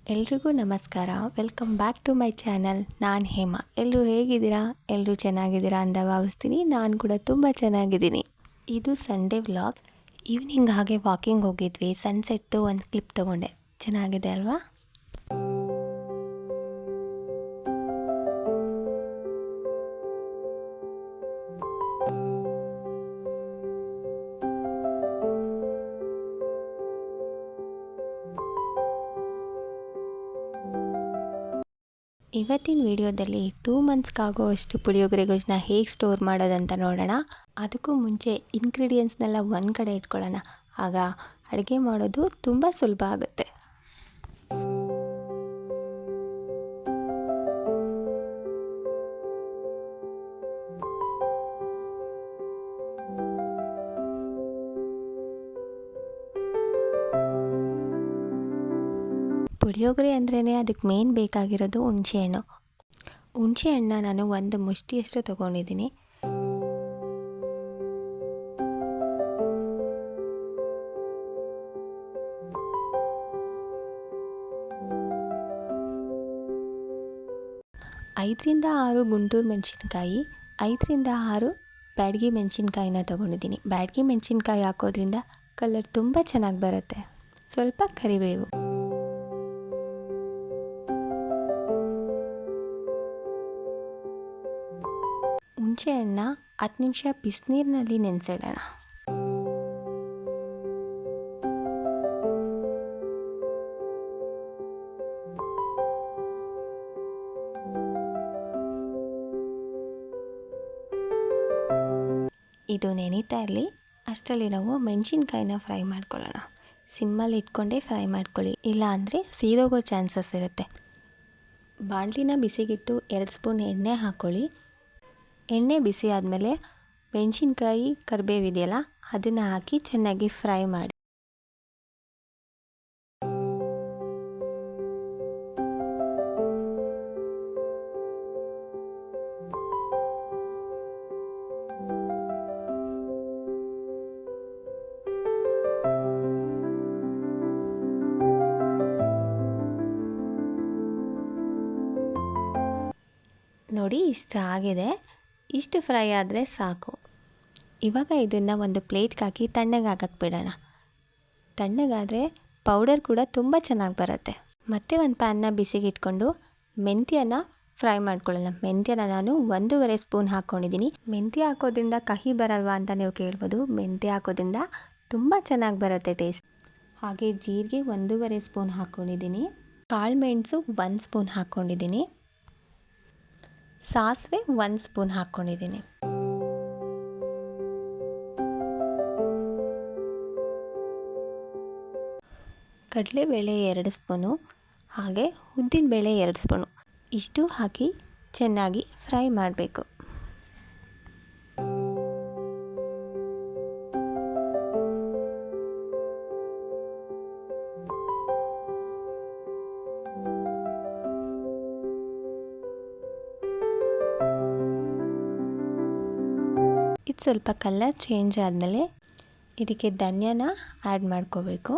ಎಲ್ರಿಗೂ ನಮಸ್ಕಾರ. Welcome back to my channel. ನಾನು ಹೇಮಾ. ಎಲ್ಲರೂ ಹೇಗಿದ್ದೀರಾ? ಎಲ್ಲರೂ ಚೆನ್ನಾಗಿದ್ದೀರಾ ಅಂತ ಭಾವಿಸ್ತೀನಿ. ನಾನು ಕೂಡ ತುಂಬ ಚೆನ್ನಾಗಿದ್ದೀನಿ. ಇದು ಸಂಡೇ ವ್ಲಾಗ್. ಈವ್ನಿಂಗ್ ಹಾಗೆ ವಾಕಿಂಗ್ ಹೋಗಿದ್ವಿ. ಸನ್ಸೆಟ್ದು ಒಂದು ಕ್ಲಿಪ್ ತೊಗೊಂಡೆ. ಚೆನ್ನಾಗಿದೆ ಅಲ್ವಾ? ಇವತ್ತಿನ ವಿಡಿಯೋದಲ್ಲಿ 2 ಮಂತ್ಸ್ಗಾಗೋವಷ್ಟು ಪುಳಿಯೋಗರೆ ಗೊಜ್ಜನ್ನ ಹೇಗೆ ಸ್ಟೋರ್ ಮಾಡೋದಂತ ನೋಡೋಣ. ಅದಕ್ಕೂ ಮುಂಚೆ ಇಂಗ್ರೀಡಿಯೆಂಟ್ಸ್ನೆಲ್ಲ ಒಂದು ಕಡೆ ಇಟ್ಕೊಳ್ಳೋಣ. ಆಗ ಅಡುಗೆ ಮಾಡೋದು ತುಂಬ ಸುಲಭ ಆಗುತ್ತೆ. ಪುಳಿಯೋಗರೆ ಅಂದ್ರೇ ಅದಕ್ಕೆ ಮೇನ್ ಬೇಕಾಗಿರೋದು ಹುಣಸೆಹಣ್ಣು. ಹುಣಸೆಹಣ್ಣನ್ನ ನಾನು ಒಂದು ಮುಷ್ಟಿಯಷ್ಟು ತೊಗೊಂಡಿದ್ದೀನಿ. ಐದರಿಂದ 6 ಗುಂಟೂರು ಮೆಣಸಿನ್ಕಾಯಿ, 5ರಿಂದ 6 ಬ್ಯಾಡಗಿ ಮೆಣಸಿನ್ಕಾಯಿನ ತೊಗೊಂಡಿದ್ದೀನಿ. ಬ್ಯಾಡಗಿ ಮೆಣಸಿನ್ಕಾಯಿ ಹಾಕೋದ್ರಿಂದ ಕಲರ್ ತುಂಬ ಚೆನ್ನಾಗಿ ಬರುತ್ತೆ. ಸ್ವಲ್ಪ ಕರಿಬೇವು, ಹುಣಸೆಹಣ್ಣನ್ನ 10 ನಿಮಿಷ ಬಿಸಿನೀರಿನಲ್ಲಿ ನೆನೆಸಿಡೋಣ. ಇದು ನೆನೀತಾ ಇರಲಿ. ಅಷ್ಟರಲ್ಲಿ ನಾವು ಮೆಣಸಿನ್ಕಾಯಿನ ಫ್ರೈ ಮಾಡ್ಕೊಳ್ಳೋಣ. ಸಿಮ್ಮಲ್ಲಿ ಇಟ್ಕೊಂಡೇ ಫ್ರೈ ಮಾಡ್ಕೊಳ್ಳಿ, ಇಲ್ಲ ಅಂದರೆ ಸೀದೋಗೋ ಚಾನ್ಸಸ್ ಇರುತ್ತೆ. ಬಾಣಲಿನ ಬಿಸಿಗಿಟ್ಟು 2 ಸ್ಪೂನ್ ಎಣ್ಣೆ ಹಾಕ್ಕೊಳ್ಳಿ. ಎಣ್ಣೆ ಬಿಸಿ ಆದಮೇಲೆ ಮೆಣಸಿನ್ಕಾಯಿ ಕರಿಬೇವಿದೆಯಲ್ಲ ಅದನ್ನು ಹಾಕಿ ಚೆನ್ನಾಗಿ ಫ್ರೈ ಮಾಡಿ. ನೋಡಿ, ಇಷ್ಟ ಆಗಿದೆ. ಇಷ್ಟು ಫ್ರೈ ಆದರೆ ಸಾಕು. ಇವಾಗ ಇದನ್ನು ಒಂದು ಪ್ಲೇಟ್ಗೆ ಹಾಕಿ ತಣ್ಣಗೆ ಹಾಕಕ್ಕೆ ಬಿಡೋಣ. ತಣ್ಣಗಾದರೆ ಪೌಡರ್ ಕೂಡ ತುಂಬ ಚೆನ್ನಾಗಿ ಬರುತ್ತೆ. ಮತ್ತೆ ಒಂದು ಪ್ಯಾನ್ನ ಬಿಸಿಗೆ ಇಟ್ಕೊಂಡು ಮೆಂತ್ಯನ ಫ್ರೈ ಮಾಡ್ಕೊಳ್ಳೋಣ. ಮೆಂತ್ಯನ ನಾನು 1.5 ಸ್ಪೂನ್ ಹಾಕ್ಕೊಂಡಿದ್ದೀನಿ. ಮೆಂತ್ಯ ಹಾಕೋದ್ರಿಂದ ಕಹಿ ಬರಲ್ವಾ ಅಂತ ನೀವು ಕೇಳ್ಬೋದು. ಮೆಂತ್ಯ ಹಾಕೋದ್ರಿಂದ ತುಂಬ ಚೆನ್ನಾಗಿ ಬರುತ್ತೆ ಟೇಸ್ಟ್. ಹಾಗೆ ಜೀರಿಗೆ 1.5 ಸ್ಪೂನ್ ಹಾಕ್ಕೊಂಡಿದ್ದೀನಿ. ಕಾಳು ಮೆಣಸು 1 ಸ್ಪೂನ್ ಹಾಕ್ಕೊಂಡಿದ್ದೀನಿ. ಸಾಸಿವೆ 1 ಸ್ಪೂನ್ ಹಾಕ್ಕೊಂಡಿದ್ದೀನಿ. ಕಡಲೆಬೇಳೆ 2 ಸ್ಪೂನು, ಹಾಗೆ ಉದ್ದಿನಬೇಳೆ 2 ಸ್ಪೂನು. ಇಷ್ಟು ಹಾಕಿ ಚೆನ್ನಾಗಿ ಫ್ರೈ ಮಾಡಬೇಕು. ಇದು ಸ್ವಲ್ಪ ಕಲರ್ ಚೇಂಜ್ ಆದಮೇಲೆ ಇದಕ್ಕೆ ಧನಿಯಾನ ಆ್ಯಡ್ ಮಾಡ್ಕೋಬೇಕು.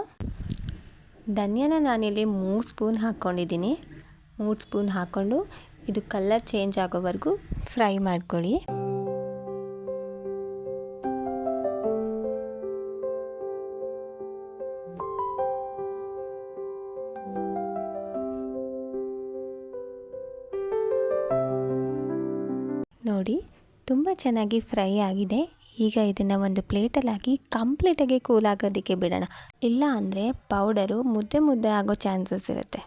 ಧನಿಯಾನ ನಾನಿಲ್ಲಿ 3 ಸ್ಪೂನ್ ಹಾಕ್ಕೊಂಡಿದ್ದೀನಿ. 3 ಸ್ಪೂನ್ ಹಾಕ್ಕೊಂಡು ಇದು ಕಲರ್ ಚೇಂಜ್ ಆಗೋವರೆಗೂ ಫ್ರೈ ಮಾಡ್ಕೊಳ್ಳಿ. ನೋಡಿ, ತುಂಬ ಚೆನ್ನಾಗಿ ಫ್ರೈ ಆಗಿದೆ. ಈಗ ಇದನ್ನು ಒಂದು ಪ್ಲೇಟಲ್ಲಿ ಹಾಕಿ ಕಂಪ್ಲೀಟಾಗಿ ಕೂಲ್ ಆಗೋದಕ್ಕೆ ಬಿಡೋಣ. ಇಲ್ಲ ಅಂದರೆ ಪೌಡರು ಮುದ್ದೆ ಮುದ್ದೆ ಆಗೋ ಚಾನ್ಸಸ್ ಇರುತ್ತೆ.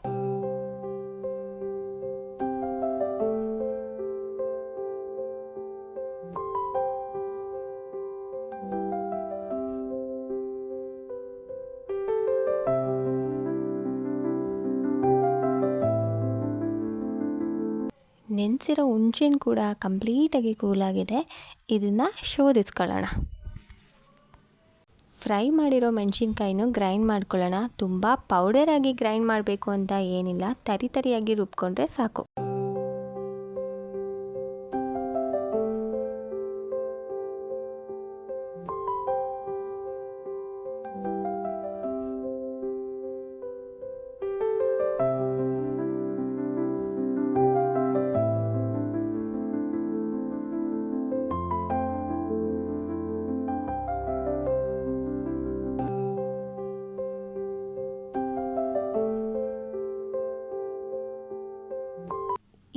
ನೆನೆಸಿರೋ ಹುಣಸೆಹಣ್ಣು ಕೂಡ ಕಂಪ್ಲೀಟಾಗಿ ಕೂಲಾಗಿದೆ. ಇದನ್ನು ಶೋಧಿಸ್ಕೊಳ್ಳೋಣ. ಫ್ರೈ ಮಾಡಿರೋ ಮೆಣಸಿನ್ಕಾಯಿನೂ ಗ್ರೈಂಡ್ ಮಾಡ್ಕೊಳ್ಳೋಣ. ತುಂಬ ಪೌಡರಾಗಿ ಗ್ರೈಂಡ್ ಮಾಡಬೇಕು ಅಂತ ಏನಿಲ್ಲ, ತರಿಯಾಗಿ ರುಬ್ಕೊಂಡ್ರೆ ಸಾಕು.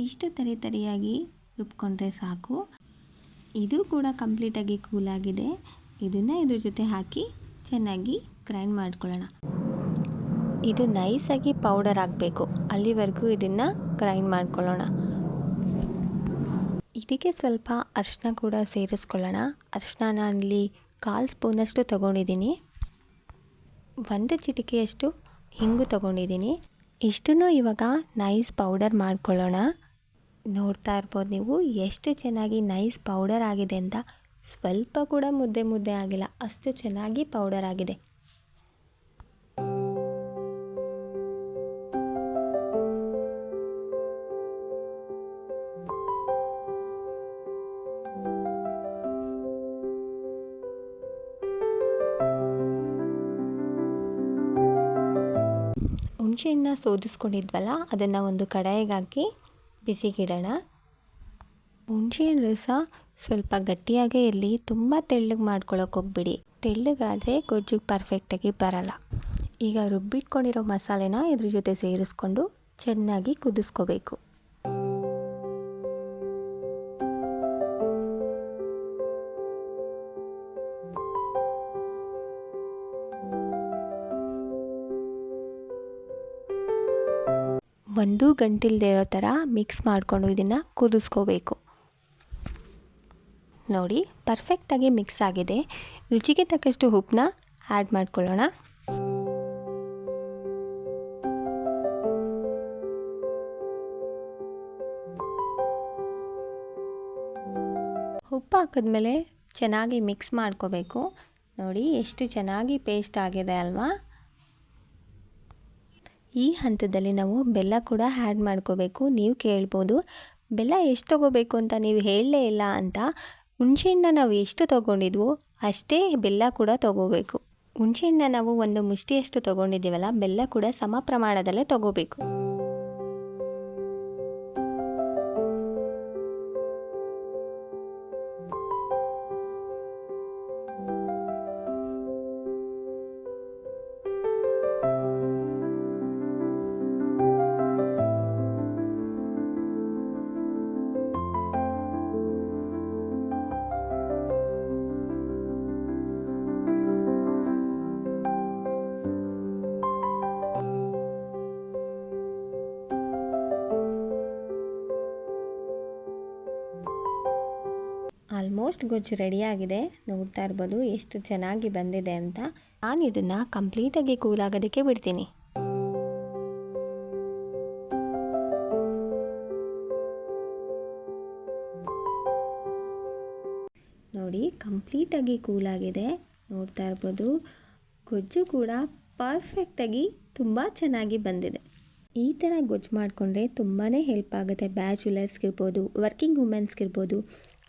ಇಷ್ಟು ತರಿಯಾಗಿ ರುಬ್ಕೊಂಡ್ರೆ ಸಾಕು. ಇದು ಕೂಡ ಕಂಪ್ಲೀಟಾಗಿ ಕೂಲಾಗಿದೆ. ಇದನ್ನು ಇದ್ರ ಜೊತೆ ಹಾಕಿ ಚೆನ್ನಾಗಿ ಗ್ರೈಂಡ್ ಮಾಡ್ಕೊಳ್ಳೋಣ. ಇದು ನೈಸಾಗಿ ಪೌಡರ್ ಆಗಬೇಕು, ಅಲ್ಲಿವರೆಗೂ ಇದನ್ನು ಗ್ರೈಂಡ್ ಮಾಡ್ಕೊಳ್ಳೋಣ. ಇದಕ್ಕೆ ಸ್ವಲ್ಪ ಅರಿಶಿನ ಕೂಡ ಸೇರಿಸ್ಕೊಳ್ಳೋಣ. ಅರಿಶಿನ ನಾನಿಲ್ಲಿ 1/4 ಸ್ಪೂನಷ್ಟು ತೊಗೊಂಡಿದ್ದೀನಿ. 1 ಚಿಟಿಕೆಯಷ್ಟು ಹಿಂಗು ತೊಗೊಂಡಿದ್ದೀನಿ. ಇಷ್ಟನ್ನು ಇವಾಗ ನೈಸ್ ಪೌಡರ್ ಮಾಡ್ಕೊಳ್ಳೋಣ. ನೋಡ್ತಾ ಇರ್ಬೋದು ನೀವು ಎಷ್ಟು ಚೆನ್ನಾಗಿ ನೈಸ್ ಪೌಡರ್ ಆಗಿದೆ ಅಂತ. ಸ್ವಲ್ಪ ಕೂಡ ಮುದ್ದೆ ಆಗಿಲ್ಲ, ಅಷ್ಟು ಚೆನ್ನಾಗಿ ಪೌಡರ್ ಆಗಿದೆ. ಹುಣಸೆಹಣ್ಣು ಸೋದಿಸ್ಕೊಂಡಿದ್ವಲ್ಲ, ಅದನ್ನು ಒಂದು ಕಡಾಯಿಗೆ ಹಾಕಿ ಬಿಸಿಗಿಡೋಣ. ಹುಣಸೆಹಣ್ಣು ರಸ ಸ್ವಲ್ಪ ಗಟ್ಟಿಯಾಗೇ ಇರಲಿ, ತುಂಬ ತೆಳ್ಳಗೆ ಮಾಡ್ಕೊಳ್ಳೋಕೆ ಹೋಗ್ಬಿಡಿ. ತೆಳ್ಳಗಾದರೆ ಗೊಜ್ಜು ಪರ್ಫೆಕ್ಟಾಗಿ ಬರಲ್ಲ. ಈಗ ರುಬ್ಬಿಟ್ಕೊಂಡಿರೋ ಮಸಾಲೆನ ಇದ್ರ ಜೊತೆ ಸೇರಿಸ್ಕೊಂಡು ಚೆನ್ನಾಗಿ ಕುದಿಸ್ಕೋಬೇಕು. ಒಂದು ಗಂಟಿಲ್ದೇ ಇರೋ ಥರ ಮಿಕ್ಸ್ ಮಾಡಿಕೊಂಡು ಇದನ್ನು ಕುದಿಸ್ಕೋಬೇಕು. ನೋಡಿ ಪರ್ಫೆಕ್ಟಾಗಿ ಮಿಕ್ಸ್ ಆಗಿದೆ. ರುಚಿಗೆ ತಕ್ಕಷ್ಟು ಉಪ್ಪನ್ನ ಆ್ಯಡ್ ಮಾಡ್ಕೊಳ್ಳೋಣ. ಉಪ್ಪು ಹಾಕಿದ್ಮೇಲೆ ಚೆನ್ನಾಗಿ ಮಿಕ್ಸ್ ಮಾಡ್ಕೋಬೇಕು. ನೋಡಿ ಎಷ್ಟು ಚೆನ್ನಾಗಿ ಪೇಸ್ಟ್ ಆಗಿದೆ ಅಲ್ವಾ. ಈ ಹಂತದಲ್ಲಿ ನಾವು ಬೆಲ್ಲ ಕೂಡ ಆ್ಯಡ್ ಮಾಡ್ಕೋಬೇಕು. ನೀವು ಕೇಳ್ಬೋದು ಬೆಲ್ಲ ಎಷ್ಟು ತೊಗೋಬೇಕು ಅಂತ, ನೀವು ಹೇಳಲೇ ಇಲ್ಲ ಅಂತ. ಹುಣಸೆಹಣ್ಣು ನಾವು ಎಷ್ಟು ತೊಗೊಂಡಿದ್ವೋ ಅಷ್ಟೇ ಬೆಲ್ಲ ಕೂಡ ತೊಗೋಬೇಕು. ಹುಣಸೆಹಣ್ಣು ನಾವು ಒಂದು ಮುಷ್ಟಿಯಷ್ಟು ತೊಗೊಂಡಿದ್ದೀವಲ್ಲ, ಬೆಲ್ಲ ಕೂಡ ಸಮ ಪ್ರಮಾಣದಲ್ಲೇ ತೊಗೋಬೇಕು. ಆಲ್ಮೋಸ್ಟ್ ಗೊಜ್ಜು ರೆಡಿಯಾಗಿದೆ. ನೋಡ್ತಾ ಇರ್ಬೋದು ಎಷ್ಟು ಚೆನ್ನಾಗಿ ಬಂದಿದೆ ಅಂತ. ನಾನು ಇದನ್ನು ಕಂಪ್ಲೀಟಾಗಿ ಕೂಲಾಗೋದಕ್ಕೆ ಬಿಡ್ತೀನಿ. ನೋಡಿ ಕಂಪ್ಲೀಟಾಗಿ ಕೂಲಾಗಿದೆ. ನೋಡ್ತಾ ಇರ್ಬೋದು ಗೊಜ್ಜು ಕೂಡ ಪರ್ಫೆಕ್ಟಾಗಿ ತುಂಬ ಚೆನ್ನಾಗಿ ಬಂದಿದೆ. ಈ ಥರ ಗೊಜ್ಜು ಮಾಡಿಕೊಂಡ್ರೆ ತುಂಬಾ ಹೆಲ್ಪ್ ಆಗುತ್ತೆ. ಬ್ಯಾಚುಲರ್ಸ್ಗಿರ್ಬೋದು, ವರ್ಕಿಂಗ್ ವುಮೆನ್ಸ್ಗಿರ್ಬೋದು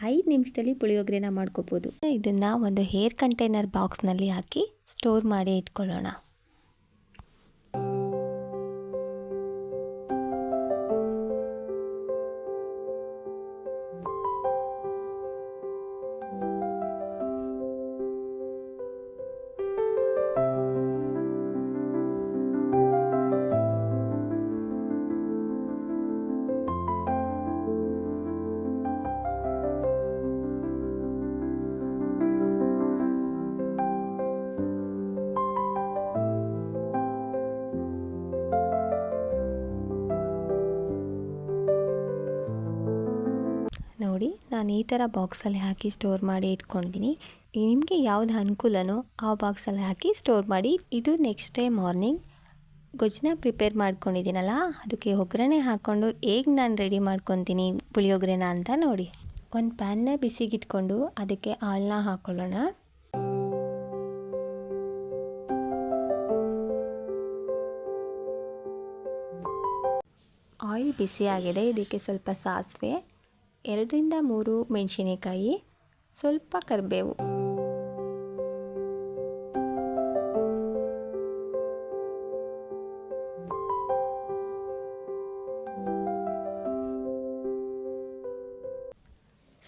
5 ನಿಮಿಷದಲ್ಲಿ ಪುಳಿಯೋಗರೆನ ಮಾಡ್ಕೋಬೋದು. ಇದನ್ನು ಒಂದು ಏರ್ ಕಂಟೈನರ್ ಬಾಕ್ಸ್ನಲ್ಲಿ ಹಾಕಿ ಸ್ಟೋರ್ ಮಾಡಿ ಇಟ್ಕೊಳ್ಳೋಣ. ನೋಡಿ ನಾನು ಈ ಥರ ಬಾಕ್ಸಲ್ಲಿ ಹಾಕಿ ಸ್ಟೋರ್ ಮಾಡಿ ಇಟ್ಕೊಂಡಿದ್ದೀನಿ. ನಿಮಗೆ ಯಾವ್ದು ಅನುಕೂಲನೋ ಆ ಬಾಕ್ಸಲ್ಲಿ ಹಾಕಿ ಸ್ಟೋರ್ ಮಾಡಿ. ಇದು ನೆಕ್ಸ್ಟ್ ಡೇ ಮಾರ್ನಿಂಗ್ ಗೊಜ್ಜನ್ನ ಪ್ರಿಪೇರ್ ಮಾಡ್ಕೊಂಡಿದ್ದೀನಲ್ಲ, ಅದಕ್ಕೆ ಒಗ್ಗರಣೆ ಹಾಕ್ಕೊಂಡು ಹೇಗೆ ನಾನು ರೆಡಿ ಮಾಡ್ಕೊತೀನಿ ಪುಳಿಯೋಗರೆನ ಅಂತ ನೋಡಿ. ಒಂದು ಪ್ಯಾನ್ನ ಬಿಸಿಗಿಟ್ಕೊಂಡು ಅದಕ್ಕೆ ಆಯಿಲ್ನ ಹಾಕ್ಕೊಳ್ಳೋಣ. ಆಯಿಲ್ ಬಿಸಿಯಾಗಿದೆ. ಇದಕ್ಕೆ ಸ್ವಲ್ಪ ಸಾಸಿವೆ, 2 ರಿಂದ 3 ಮೆಣಸಿನಕಾಯಿ, ಸ್ವಲ್ಪ ಕರಿಬೇವು,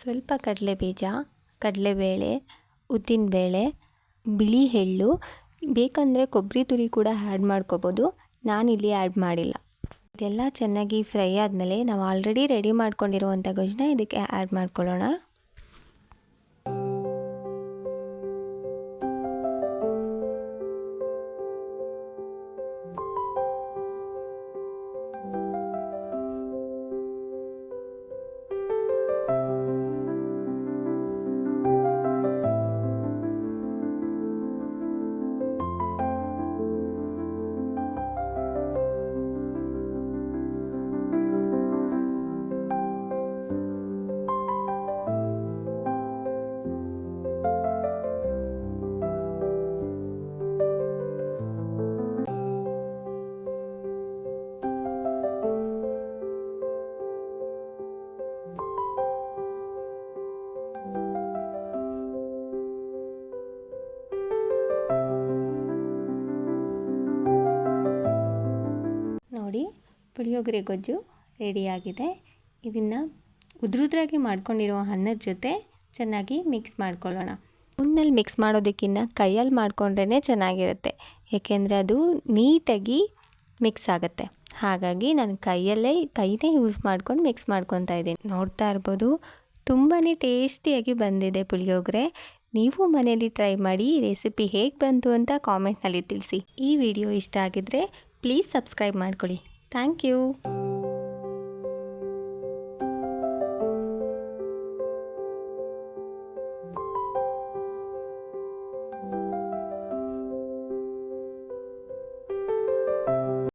ಸ್ವಲ್ಪ ಕಡಲೆಬೀಜ, ಕಡಲೆಬೇಳೆ, ಉದ್ದಿನಬೇಳೆ, ಬಿಳಿ ಎಳ್ಳು, ಬೇಕಂದರೆ ಕೊಬ್ಬರಿ ತುರಿ ಕೂಡ ಆ್ಯಡ್ ಮಾಡ್ಕೋಬೋದು. ನಾನಿಲ್ಲಿ ಆ್ಯಡ್ ಮಾಡಿಲ್ಲ. ಇದೆಲ್ಲ ಚೆನ್ನಾಗಿ ಫ್ರೈ ಆದಮೇಲೆ ನಾವು ಆಲ್ರೆಡಿ ರೆಡಿ ಮಾಡ್ಕೊಂಡಿರುವಂಥ ಗೊಜ್ಜನ್ನ ಇದಕ್ಕೆ ಆ್ಯಡ್ ಮಾಡ್ಕೊಳ್ಳೋಣ. ನೋಡಿ, ಪುಳಿಯೋಗರೆ ಗೊಜ್ಜು ರೆಡಿಯಾಗಿದೆ. ಇದನ್ನು ಉದ್ರುದ್ರಾಗಿ ಮಾಡ್ಕೊಂಡಿರೋ ಅನ್ನದ ಜೊತೆ ಚೆನ್ನಾಗಿ ಮಿಕ್ಸ್ ಮಾಡ್ಕೊಳ್ಳೋಣ. ಸ್ಪೂನಲ್ಲಿ ಮಿಕ್ಸ್ ಮಾಡೋದಕ್ಕಿಂತ ಕೈಯಲ್ಲಿ ಮಾಡಿಕೊಂಡ್ರೇ ಚೆನ್ನಾಗಿರುತ್ತೆ, ಏಕೆಂದರೆ ಅದು ನೀಟಾಗಿ ಮಿಕ್ಸ್ ಆಗುತ್ತೆ. ಹಾಗಾಗಿ ನಾನು ಕೈನೇ ಯೂಸ್ ಮಾಡ್ಕೊಂಡು ಮಿಕ್ಸ್ ಮಾಡ್ಕೊತಾ ಇದ್ದೀನಿ. ನೋಡ್ತಾ ಇರ್ಬೋದು, ತುಂಬಾ ಟೇಸ್ಟಿಯಾಗಿ ಬಂದಿದೆ ಪುಳಿಯೋಗರೆ. ನೀವು ಮನೇಲಿ ಟ್ರೈ ಮಾಡಿ. ಈ ರೆಸಿಪಿ ಹೇಗೆ ಬಂತು ಅಂತ ಕಾಮೆಂಟ್ನಲ್ಲಿ ತಿಳಿಸಿ. ಈ ವಿಡಿಯೋ ಇಷ್ಟ ಆಗಿದ್ದರೆ ಪ್ಲೀಸ್ ಸಬ್ಸ್ಕ್ರೈಬ್ ಮಾಡ್ಕೊಳ್ಳಿ. Thank you.